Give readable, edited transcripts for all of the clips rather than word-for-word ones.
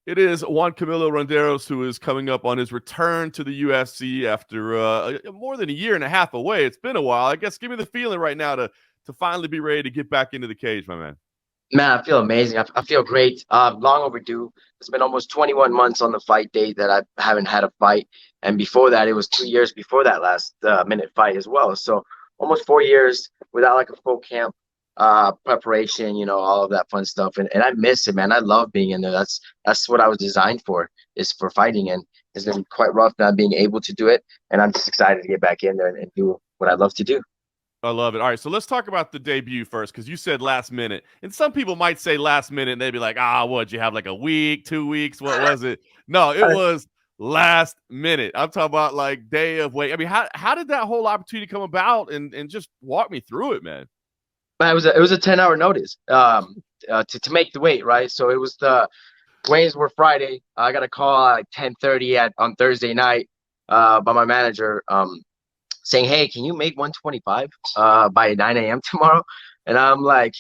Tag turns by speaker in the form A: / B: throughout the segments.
A: It is Juancamilo Ronderos, who is coming up on his return to the UFC after more than a year and a half away. It's been a while. I guess give me the feeling right now to finally be ready to get back into the cage, my man.
B: Man, I feel amazing. I feel great. Long overdue. It's been almost 21 months on the fight date that I haven't had a fight, and before that, it was 2 years before that last minute fight as well. So almost 4 years without like a full camp preparation. All of that fun stuff, and I miss it, man. I love being in there. That's what I was designed for, is for fighting, and it's been quite rough not being able to do it. And I'm just excited to get back in there and do what I love to do.
A: I love it. All right, so let's talk about the debut first, because you said last minute, and some people might say last minute, and they'd be like, what'd you have, like a week, 2 weeks? What was it? No, it was last minute. I'm talking about like day of wait. I mean, how did that whole opportunity come about? And just walk me through it, man.
B: But it was a 10-hour notice to make the weight, right? So it was the weightings were Friday. I got a call at like 10:30 on Thursday night by my manager saying, "Hey, can you make 125 by 9 a.m. tomorrow?" And I'm like,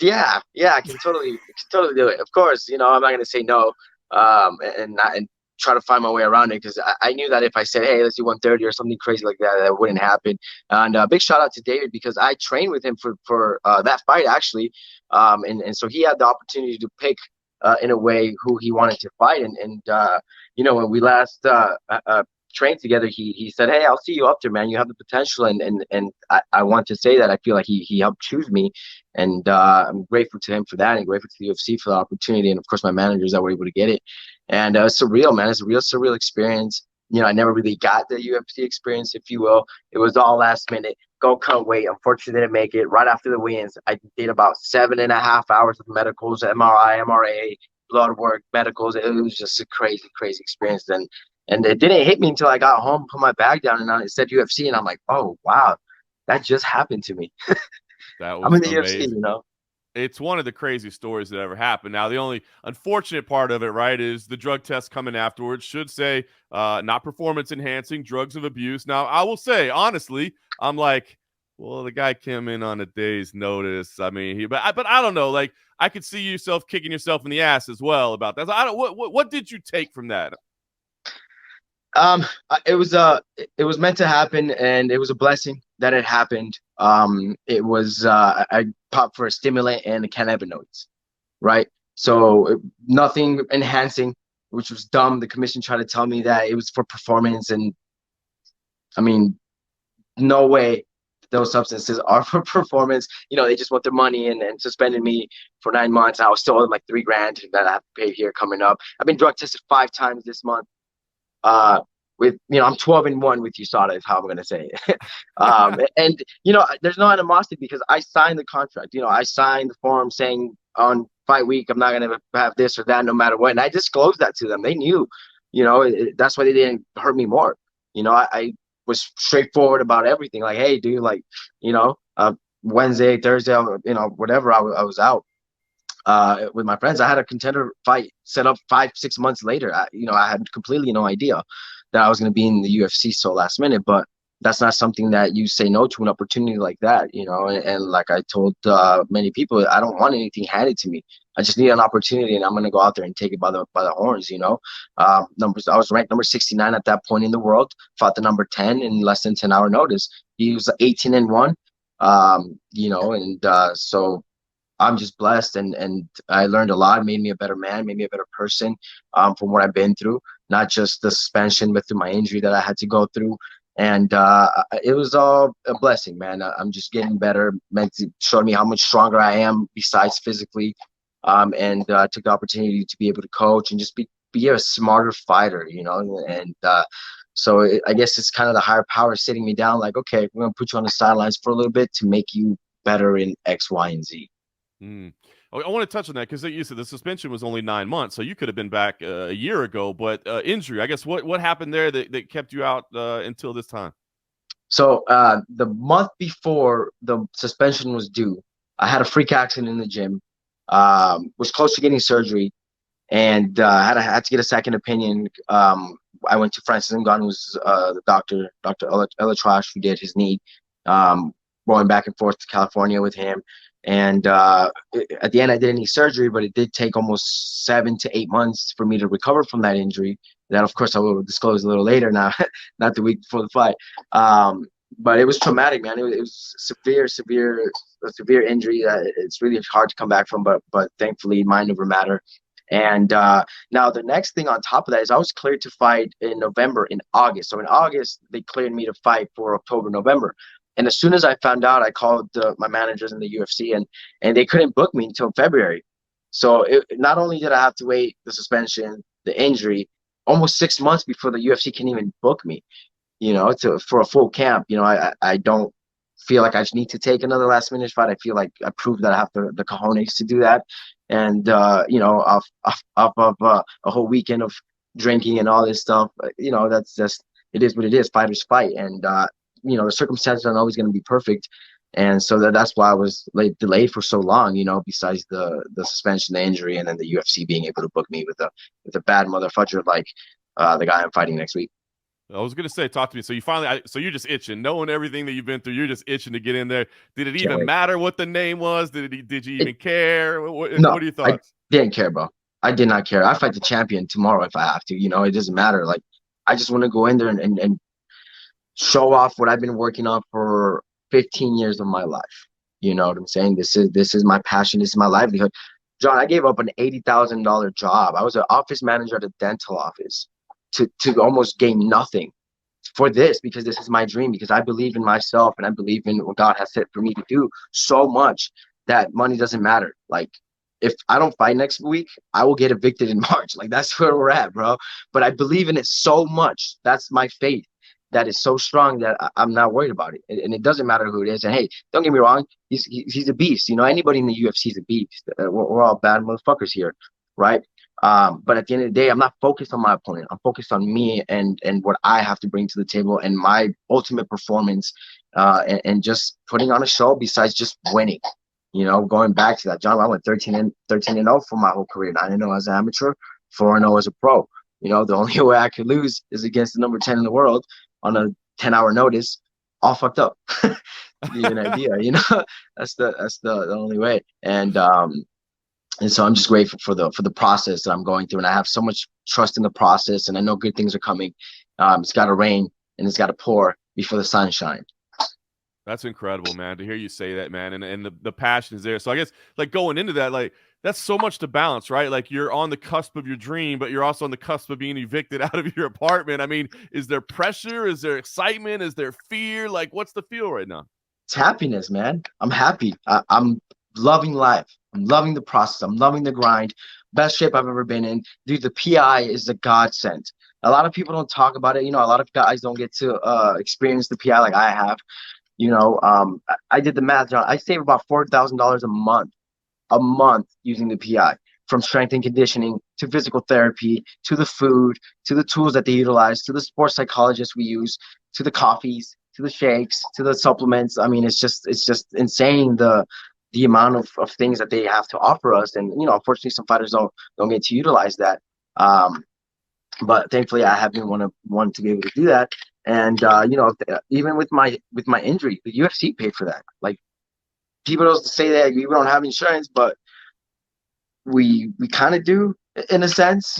B: "Yeah, I can totally do it. Of course, I'm not gonna say no, and try to find my way around it, because I knew that if I said, hey, let's do 130 or something crazy like that, that wouldn't happen." And big shout out to David, because I trained with him for that fight actually, and so he had the opportunity to pick in a way who he wanted to fight, and when we last trained together, he said, "Hey, I'll see you up there, man. You have the potential," and I want to say that I feel like he helped choose me, and I'm grateful to him for that, and grateful to the UFC for the opportunity, and of course my managers that were able to get it. And it's surreal, man. It's a real surreal experience. I never really got the UFC experience, if you will. It was all last minute. Go cut weight. Unfortunately, didn't make it. Right after the weigh-ins, I did about 7.5 hours of medicals, MRI, MRA, blood work, medicals. It was just a crazy, crazy experience. And it didn't hit me until I got home, put my bag down, and it said UFC, and I'm like, oh wow, that just happened to me.
A: That
B: I'm
A: was
B: in the UFC.
A: amazing. It's one of the craziest stories that ever happened. Now, the only unfortunate part of it, right, is the drug test coming afterwards should say not performance enhancing, drugs of abuse. Now, I will say, honestly, I'm like, well, the guy came in on a day's notice. I mean, but I don't know. Like, I could see yourself kicking yourself in the ass as well about that. So I don't. What did you take from that?
B: It was meant to happen, and it was a blessing that it happened. It was I popped for a stimulant and a cannabinoids, right? So nothing enhancing, which was dumb. The commission tried to tell me that it was for performance, and I mean, no way those substances are for performance. They just want their money, and suspended me for 9 months. I was still owing like 3 grand that I have to pay here coming up. I've been drug tested 5 times this month. Uh, I'm 12-1 with USADA is how I'm gonna say it. And there's no animosity, because I signed the contract. I signed the form saying on fight week I'm not gonna have this or that no matter what, and I disclosed that to them. They knew. That's why they didn't hurt me more. I was straightforward about everything. Like, hey, dude, like, Wednesday, Thursday, whatever, I was out with my friends. I had a contender fight set up 5-6 months later. I had completely no idea that I was going to be in the UFC so last minute, but that's not something that you say no to, an opportunity like that, and like I told many people, I don't want anything handed to me. I just need an opportunity, and I'm going to go out there and take it by the horns. Numbers. I was ranked number 69 at that point in the world. Fought the number 10 in less than 10-hour notice. He was 18-1. So I'm just blessed, and I learned a lot. It made me a better man, made me a better person, from what I've been through. Not just the suspension, but through my injury that I had to go through. And it was all a blessing, man. I'm just getting better. Showed me how much stronger I am besides physically, and took the opportunity to be able to coach and just be a smarter fighter, And I guess it's kind of the higher power sitting me down, like, okay, we're gonna put you on the sidelines for a little bit to make you better in X, Y, and Z.
A: Mm. I want to touch on that because you said the suspension was only 9 months, so you could have been back a year ago. But injury, I guess, what happened there that kept you out until this time?
B: So the month before the suspension was due, I had a freak accident in the gym. Was close to getting surgery, and had to get a second opinion. I went to Francis Ngannou, who's the doctor, Dr. Elatrash, who did his knee. Going back and forth to California with him, And at the end, I didn't need surgery, but it did take almost 7 to 8 months for me to recover from that injury. That, of course, I will disclose a little later now, not the week before the fight. But it was traumatic, man. It was a severe injury that it's really hard to come back from. But thankfully, mind over matter. And now the next thing on top of that is I was cleared to fight in November, in August. So in August, they cleared me to fight for October, November. And as soon as I found out, I called my managers in the UFC, and they couldn't book me until February. So not only did I have to wait the suspension, the injury, almost 6 months before the UFC can even book me, for a full camp. I don't feel like I just need to take another last minute fight. I feel like I proved that I have the cojones to do that. And, off of a whole weekend of drinking and all this stuff, that's just, it is what it is. Fighters fight. And, the circumstances aren't always going to be perfect. And so that's why I was delayed for so long, besides the suspension, the injury, and then the UFC being able to book me with a bad motherfucker like the guy I'm fighting next week.
A: I was gonna say, talk to me. So you finally, so you're just itching, knowing everything that you've been through. You're just itching to get in there. Did it even matter what the name was? Did you even care? What are your thoughts?
B: I didn't care, bro. I did not care. I fight the champion tomorrow if I have to. It doesn't matter. Like, I just want to go in there and show off what I've been working on for 15 years of my life. You know what I'm saying? This is my passion. This is my livelihood. John, I gave up an $80,000 job. I was an office manager at a dental office to almost gain nothing for this, because this is my dream, because I believe in myself and I believe in what God has set for me to do so much that money doesn't matter. Like, if I don't fight next week, I will get evicted in March. Like, that's where we're at, bro. But I believe in it so much. That's my faith. That is so strong that I'm not worried about it. And it doesn't matter who it is. And hey, don't get me wrong, he's a beast. Anybody in the UFC is a beast. We're all bad motherfuckers here, right? But at the end of the day, I'm not focused on my opponent. I'm focused on me and what I have to bring to the table and my ultimate performance, and just putting on a show besides just winning. Going back to that, John, I went 13-0 for my whole career. 9-0 as an amateur, 4-0 as a pro. The only way I could lose is against the number 10 in the world on a 10-hour notice, all fucked up. To give you an idea, that's the only way. And so I'm just grateful for the process that I'm going through, and I have so much trust in the process, and I know good things are coming. It's got to rain and it's got to pour before the sun shines.
A: That's incredible, man, to hear you say that, man. And the passion is there. So I guess, like, going into that, like, that's so much to balance, right? Like, you're on the cusp of your dream, but you're also on the cusp of being evicted out of your apartment. I mean, is there pressure? Is there excitement? Is there fear? Like, what's the feel right now?
B: It's happiness, man. I'm happy. I'm loving life. I'm loving the process. I'm loving the grind. Best shape I've ever been in. Dude, the PI is a godsend. A lot of people don't talk about it. A lot of guys don't get to experience the PI like I have. I did the math, John. I save about $4,000 a month using the PI, from strength and conditioning to physical therapy, to the food, to the tools that they utilize, to the sports psychologists we use, to the coffees, to the shakes, to the supplements. I mean, it's just insane the amount of things that they have to offer us. And, unfortunately, some fighters don't get to utilize that. But thankfully I have been one to be able to do that. And, even with my injury, the UFC paid for that. Like, people don't say that we don't have insurance, but we kind of do in a sense,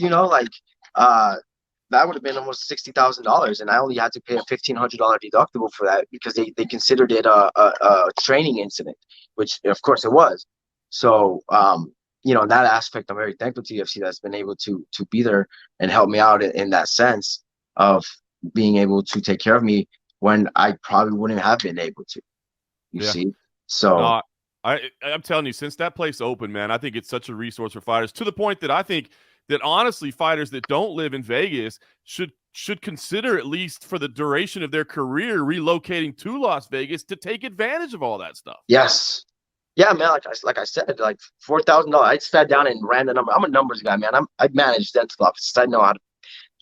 B: that would have been almost $60,000. And I only had to pay a $1,500 deductible for that, because they considered it a training incident, which of course it was. So, in that aspect, I'm very thankful to UFC that's been able to be there and help me out in that sense of being able to take care of me when I probably wouldn't have been able to. You see? So
A: no, I'm telling you, since that place opened, man, I think it's such a resource for fighters, to the point that I think that, honestly, fighters that don't live in Vegas should consider, at least for the duration of their career, relocating to Las Vegas to take advantage of all that stuff.
B: Yes. Yeah, man. Like I said, like $4,000. I sat down and ran the number. I'm a numbers guy, man. I managed dental offices. I know how to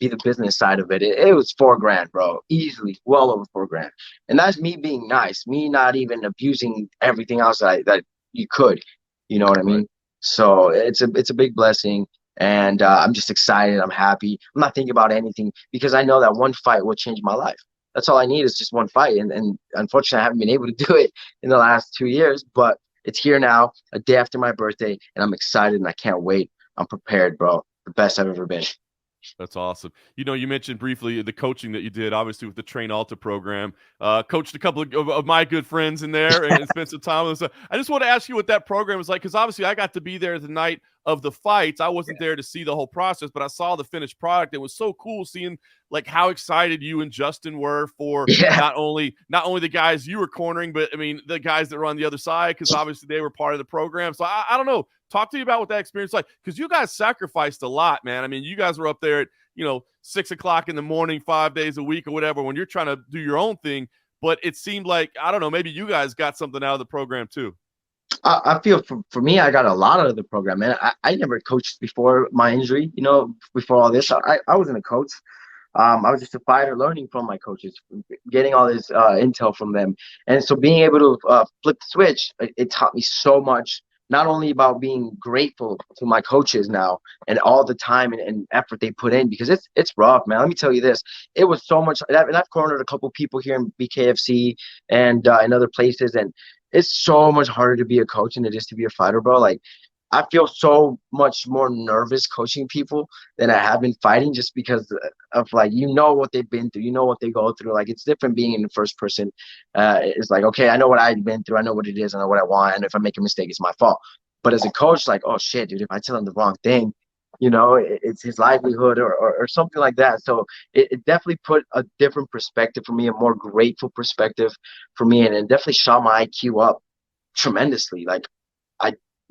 B: be the business side of it. It was $4,000, bro. Easily, well over $4,000. And that's me being nice. Me not even abusing everything else that you could. You know what I mean? Right. So it's a big blessing. And I'm just excited. I'm happy. I'm not thinking about anything, because I know that one fight will change my life. That's all I need, is just one fight. And unfortunately, I haven't been able to do it in the last 2 years. But It's here now, a day after my birthday, and I'm excited and I can't wait. I'm prepared, bro. The best I've ever been.
A: That's awesome. You mentioned briefly the coaching that you did, obviously with the Train Alta program. Coached a couple of my good friends in there and spent some time with them. So I just want to ask you what that program was like, because obviously I got to be there the night of the fights. I wasn't there to see the whole process, but I saw the finished product. It was so cool seeing like how excited you and Justin were for
B: Yeah.
A: not only the guys you were cornering, but I mean the guys that were on the other side, because obviously they were part of the program. So I don't know. Talk to me about what that experience was like, because you guys sacrificed a lot, man. I mean, you guys were up there at 6 o'clock in the morning, 5 days a week or whatever, when you're trying to do your own thing. But it seemed like, I don't know, maybe you guys got something out of the program too.
B: I feel for me, I got a lot out of the program, man. I never coached before my injury, before all this. I wasn't a coach. I was just a fighter learning from my coaches, getting all this intel from them. And so being able to flip the switch, it taught me so much, not only about being grateful to my coaches now and all the time and effort they put in, because it's rough, man. Let me tell you this. It was so much, and I've cornered a couple people here in BKFC and in other places, and it's so much harder to be a coach than it is to be a fighter, bro. Like, I feel so much more nervous coaching people than I have been fighting, just because of like, what they've been through, what they go through. Like, it's different being in the first person. It's like, okay, I know what I've been through. I know what it is. I know what I want. And if I make a mistake, it's my fault. But as a coach, like, oh shit, dude, if I tell him the wrong thing, it's his livelihood or something like that. So it definitely put a different perspective for me, a more grateful perspective for me. And it definitely shot my IQ up tremendously. Like,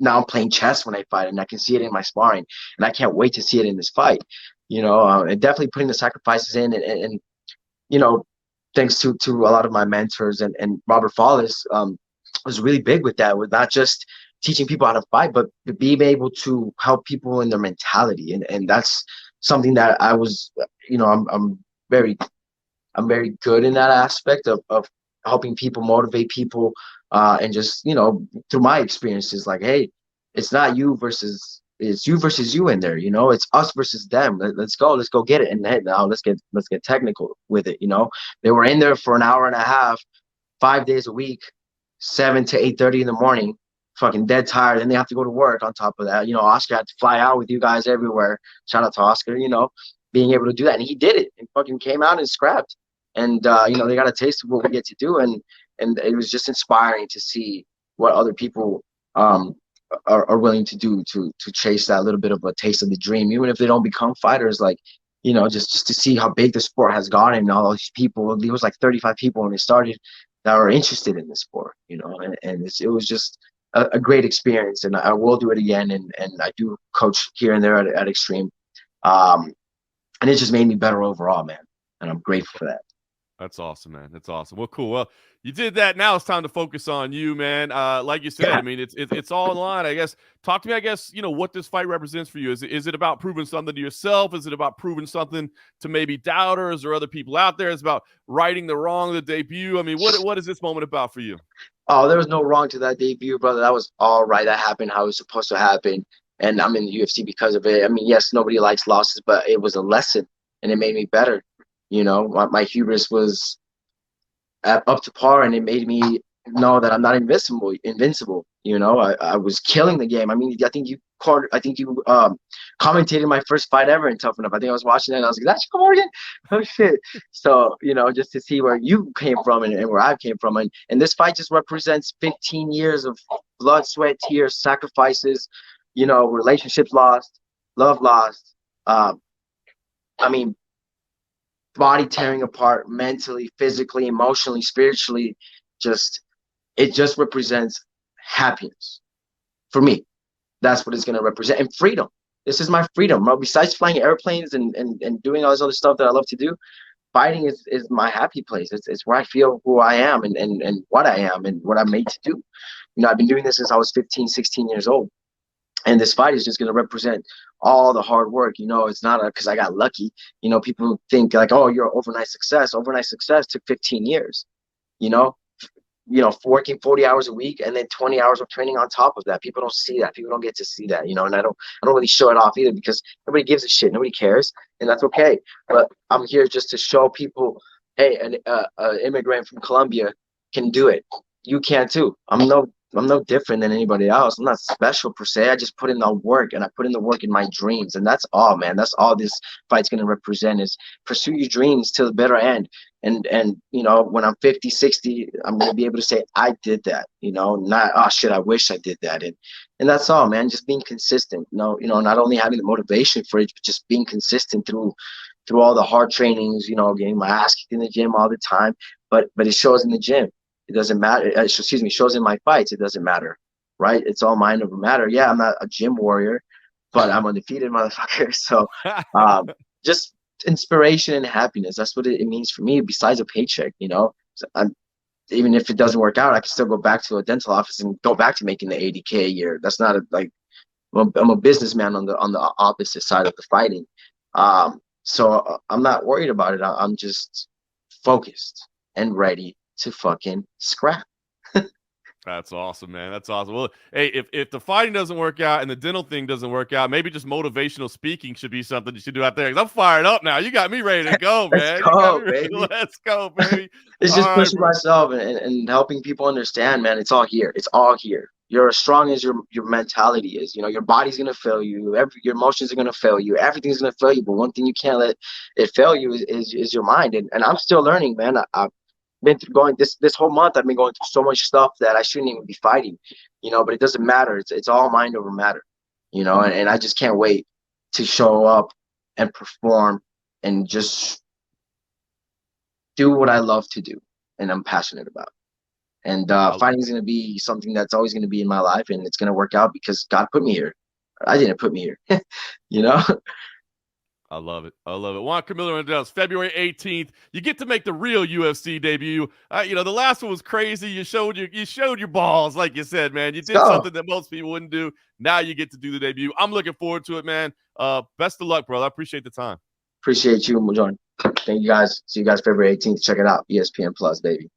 B: now I'm playing chess when I fight, and I can see it in my sparring, and I can't wait to see it in this fight. And definitely putting the sacrifices in, and thanks to a lot of my mentors and Robert Follis, was really big with that, with not just teaching people how to fight, but being able to help people in their mentality, and that's something that I was, I'm very good in that aspect of helping people, motivate people, and just, through my experiences, like, hey, it's you versus you in there, it's us versus them. Let's go get it. And now let's get technical with it. They were in there for an hour and a half, 5 days a week, 7 to 8:30 in the morning, fucking dead tired, and they have to go to work on top of that. Oscar had to fly out with you guys everywhere. Shout out to Oscar, being able to do that. And he did it and fucking came out and scrapped. And they got a taste of what we get to do, and it was just inspiring to see what other people are willing to do to chase that little bit of a taste of the dream, even if they don't become fighters. Like, just to see how big the sport has gotten, and all these people. It was like 35 people when they started that were interested in the sport, and it was just a great experience. And I will do it again, and I do coach here and there at Extreme, and it just made me better overall, man. And I'm grateful for that.
A: That's awesome, man. That's awesome. Well, cool. Well, you did that. Now it's time to focus on you, man. Like you said, I mean, it's all in line, I guess. Talk to me, I guess, what this fight represents for you. Is it about proving something to yourself? Is it about proving something to maybe doubters or other people out there? It's about righting the wrong of the debut. I mean, what is this moment about for you?
B: Oh, there was no wrong to that debut, brother. That was all right. That happened how it was supposed to happen. And I'm in the UFC because of it. I mean, yes, nobody likes losses, but it was a lesson, and it made me better. My hubris was up to par, and it made me know that I'm not invincible. I was killing the game. I mean, I think you commentated my first fight ever in Tough Enough. I think I was watching it, and I was like, that's Morgan. Oh shit. So, just to see where you came from and where I came from. And this fight just represents 15 years of blood, sweat, tears, sacrifices, relationships lost, love lost. I mean, body tearing apart mentally, physically, emotionally, spiritually. It just represents happiness for me. That's what it's going to represent. And freedom. This is my freedom. Besides flying airplanes and doing all this other stuff that I love to do, fighting is my happy place. It's where I feel who I am and what I am and what I'm made to do. I've been doing this since I was 15, 16 years old. And this fight is just going to represent all the hard work. It's not because I got lucky. People think like, oh, you're overnight success. Overnight success took 15 years, working 40 hours a week and then 20 hours of training on top of that. People don't see that. People don't get to see that, and I don't really show it off either, because nobody gives a shit. Nobody cares. And that's okay. But I'm here just to show people, hey, an immigrant from Colombia can do it. You can too. I'm no no different than anybody else. I'm not special per se. I just put in the work, and I put in the work in my dreams, and that's all, man. That's all this fight's gonna represent, is pursue your dreams till the bitter end. And you know, when I'm 50, 60, I'm gonna be able to say I did that. You know, not, oh shit, I wish I did that. And that's all, man. Just being consistent. You know, not only having the motivation for it, but just being consistent through all the hard trainings. You know, getting my ass kicked in the gym all the time, but it shows in the gym. It doesn't matter. Excuse me, shows in my fights. It doesn't matter, right? It's all mind over matter. Yeah, I'm not a gym warrior, but I'm undefeated, motherfucker. So, just inspiration and happiness. That's what it means for me. Besides a paycheck, you know, so even if it doesn't work out, I can still go back to a dental office and go back to making the 80K a year. That's not like, I'm a businessman on the opposite side of the fighting. So I'm not worried about it. I'm just focused and ready to fucking scrap.
A: That's awesome, man. That's awesome. Well, hey, if the fighting doesn't work out and the dental thing doesn't work out, maybe just motivational speaking should be something you should do out there. 'Cause I'm fired up now. You got me ready to go, man.
B: Let's go, baby.
A: Let's go, baby.
B: It's just pushing myself and helping people understand, man. It's all here. It's all here. You're as strong as your mentality is. You know, your body's gonna fail you. Your emotions are gonna fail you. Everything's gonna fail you. But one thing you can't let it fail you is your mind. And I'm still learning, man. I've been through going this whole month. I've been going through so much stuff that I shouldn't even be fighting, you know. But it doesn't matter. It's all mind over matter, you know. And I just can't wait to show up and perform and just do what I love to do and I'm passionate about. And fighting is going to be something that's always going to be in my life, and it's going to work out because God put me here. I didn't put me here, you know.
A: I love it. I love it. Juancamilo Ronderos, February 18th. You get to make the real UFC debut. You know, the last one was crazy. You showed your balls, like you said, man. You did something that most people wouldn't do. Now you get to do the debut. I'm looking forward to it, man. Best of luck, brother. I appreciate the time.
B: Appreciate you, John. Thank you guys. See you guys February 18th. Check it out. ESPN Plus, baby.